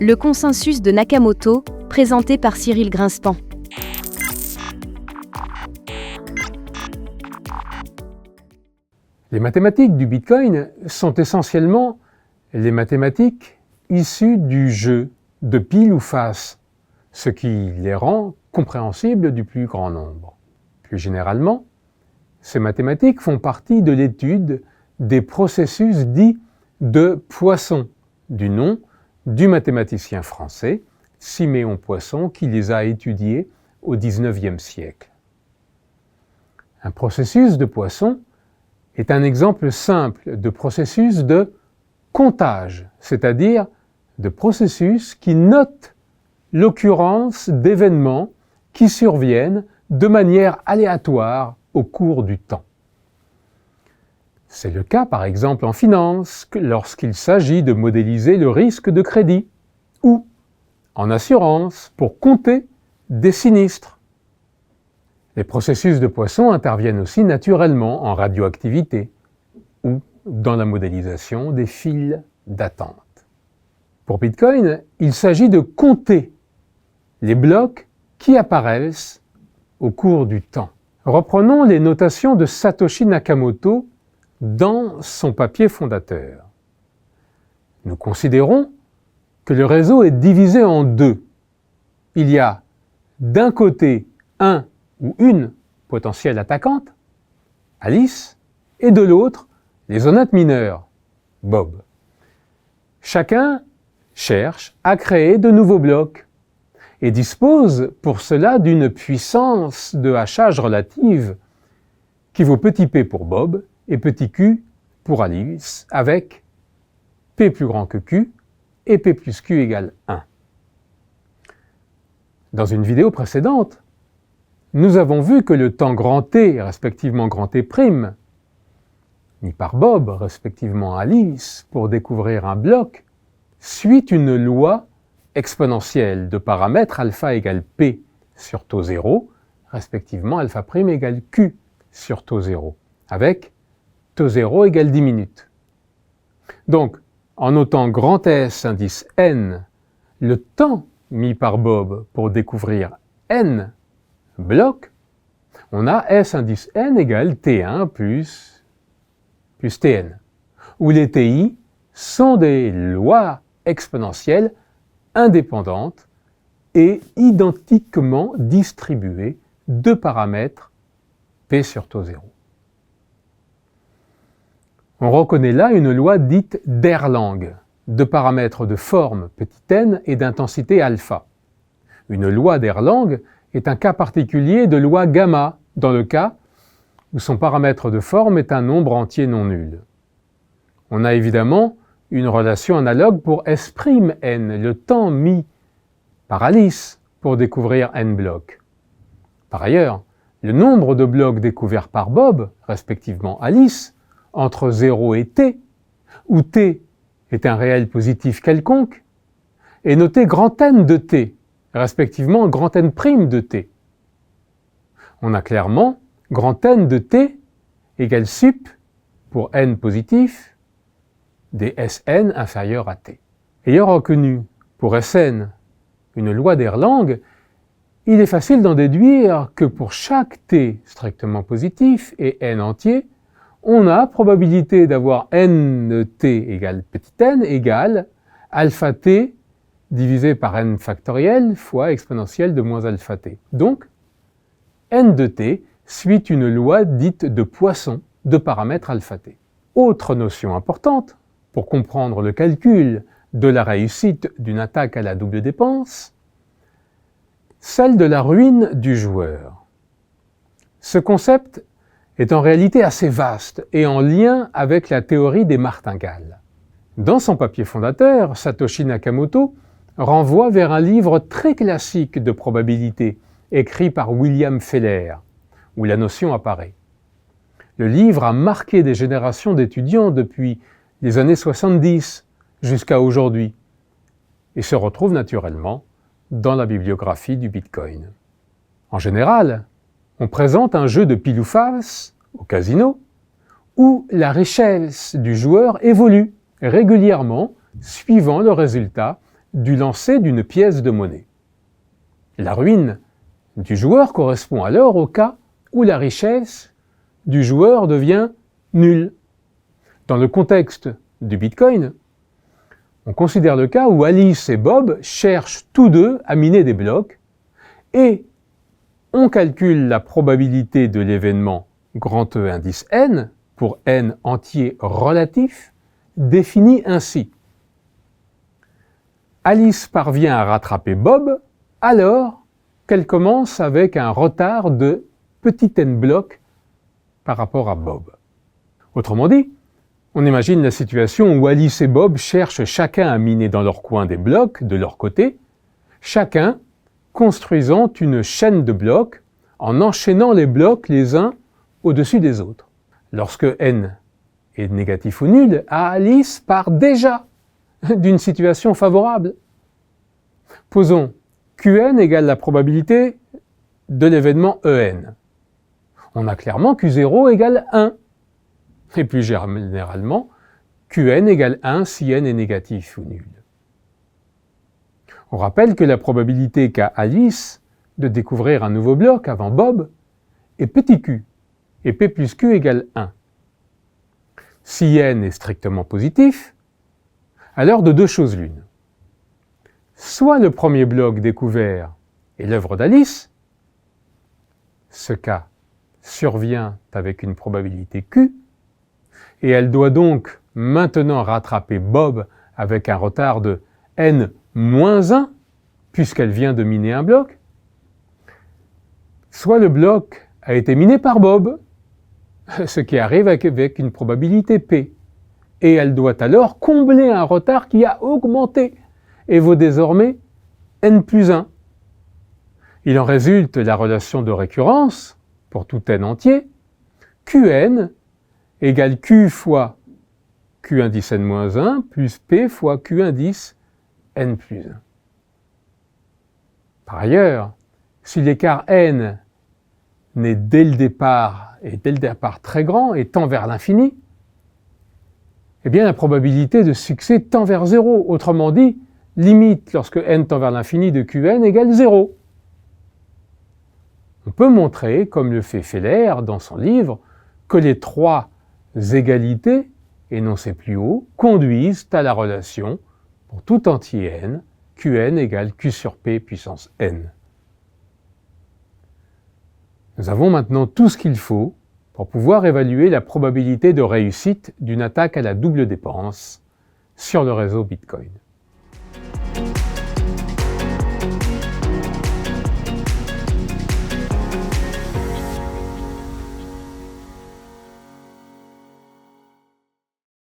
Le consensus de Nakamoto, présenté par Cyril Grinspan. Les mathématiques du Bitcoin sont essentiellement les mathématiques issues du jeu de pile ou face, ce qui les rend compréhensibles du plus grand nombre. Plus généralement, ces mathématiques font partie de l'étude des processus dits de Poisson, du nom du mathématicien français Siméon Poisson qui les a étudiés au XIXe siècle. Un processus de Poisson est un exemple simple de processus de comptage, c'est-à-dire de processus qui note l'occurrence d'événements qui surviennent de manière aléatoire au cours du temps. C'est le cas par exemple en finance lorsqu'il s'agit de modéliser le risque de crédit ou en assurance pour compter des sinistres. Les processus de Poisson interviennent aussi naturellement en radioactivité ou dans la modélisation des files d'attente. Pour Bitcoin, il s'agit de compter les blocs qui apparaissent au cours du temps. Reprenons les notations de Satoshi Nakamoto dans son papier fondateur. Nous considérons que le réseau est divisé en deux. Il y a d'un côté un ou une potentielle attaquante, Alice, et de l'autre les honnêtes mineurs, Bob. Chacun cherche à créer de nouveaux blocs et dispose pour cela d'une puissance de hachage relative qui vaut petit p pour Bob et petit q pour Alice, avec p plus grand que q et p plus q égale 1. Dans une vidéo précédente, nous avons vu que le temps grand T, respectivement grand T', mis par Bob, respectivement Alice, pour découvrir un bloc, suit une loi exponentielle de paramètres alpha égale p sur taux 0, respectivement alpha' égale q sur taux 0, avec taux 0 égale 10 minutes. Donc, en notant grand S indice n, le temps mis par Bob pour découvrir n blocs, on a S indice n égale T1 plus Tn, où les TI sont des lois exponentielles indépendantes et identiquement distribuées de paramètres p sur taux 0. On reconnaît là une loi dite d'Erlang, de paramètres de forme petit n et d'intensité alpha. Une loi d'Erlang est un cas particulier de loi gamma, dans le cas où son paramètre de forme est un nombre entier non nul. On a évidemment une relation analogue pour S', le temps mis par Alice pour découvrir n blocs. Par ailleurs, le nombre de blocs découverts par Bob, respectivement Alice, entre 0 et t, où t est un réel positif quelconque, est noté grand N de t, respectivement grand N' de t. On a clairement grand N de t égale sup pour n positif des Sn inférieurs à t. Ayant reconnu pour Sn une loi d'Erlang, il est facile d'en déduire que pour chaque t strictement positif et n entier, on a probabilité d'avoir n de t égale petit n égale alpha t divisé par n factoriel fois exponentielle de moins alpha t. Donc, n de t suit une loi dite de Poisson de paramètres alpha t. Autre notion importante pour comprendre le calcul de la réussite d'une attaque à la double dépense, celle de la ruine du joueur. Ce concept est en réalité assez vaste et en lien avec la théorie des martingales. Dans son papier fondateur, Satoshi Nakamoto renvoie vers un livre très classique de probabilité, écrit par William Feller, où la notion apparaît. Le livre a marqué des générations d'étudiants depuis les années 70 jusqu'à aujourd'hui, et se retrouve naturellement dans la bibliographie du Bitcoin. En général, on présente un jeu de pile ou face, au casino, où la richesse du joueur évolue régulièrement suivant le résultat du lancer d'une pièce de monnaie. La ruine du joueur correspond alors au cas où la richesse du joueur devient nulle. Dans le contexte du Bitcoin, on considère le cas où Alice et Bob cherchent tous deux à miner des blocs et on calcule la probabilité de l'événement grand E indice n pour n entier relatif défini ainsi. Alice parvient à rattraper Bob alors qu'elle commence avec un retard de petit n blocs par rapport à Bob. Autrement dit, on imagine la situation où Alice et Bob cherchent chacun à miner dans leur coin des blocs de leur côté, chacun construisant une chaîne de blocs en enchaînant les blocs les uns au-dessus des autres. Lorsque n est négatif ou nul, Alice part déjà d'une situation favorable. Posons Qn égale la probabilité de l'événement En. On a clairement Q0 égale 1. Et plus généralement, Qn égale 1 si n est négatif ou nul. On rappelle que la probabilité qu'a Alice de découvrir un nouveau bloc avant Bob est petit q, et p plus q égale 1. Si n est strictement positif, alors de deux choses l'une. Soit le premier bloc découvert est l'œuvre d'Alice, ce cas survient avec une probabilité q, et elle doit donc maintenant rattraper Bob avec un retard de n-1, puisqu'elle vient de miner un bloc, soit le bloc a été miné par Bob, ce qui arrive avec une probabilité p, et elle doit alors combler un retard qui a augmenté et vaut désormais n plus 1. Il en résulte la relation de récurrence, pour tout n entier, Qn égale Q fois Q indice n-1 plus P fois Q indice n plus 1. Par ailleurs, si l'écart n n'est dès le départ très grand et tend vers l'infini, eh bien la probabilité de succès tend vers 0. Autrement dit, limite lorsque n tend vers l'infini de Qn égale 0. On peut montrer, comme le fait Feller dans son livre, que les trois égalités, énoncées plus haut, conduisent à la relation, pour tout entier n, Qn égale Q sur P puissance n. Nous avons maintenant tout ce qu'il faut pour pouvoir évaluer la probabilité de réussite d'une attaque à la double dépense sur le réseau Bitcoin.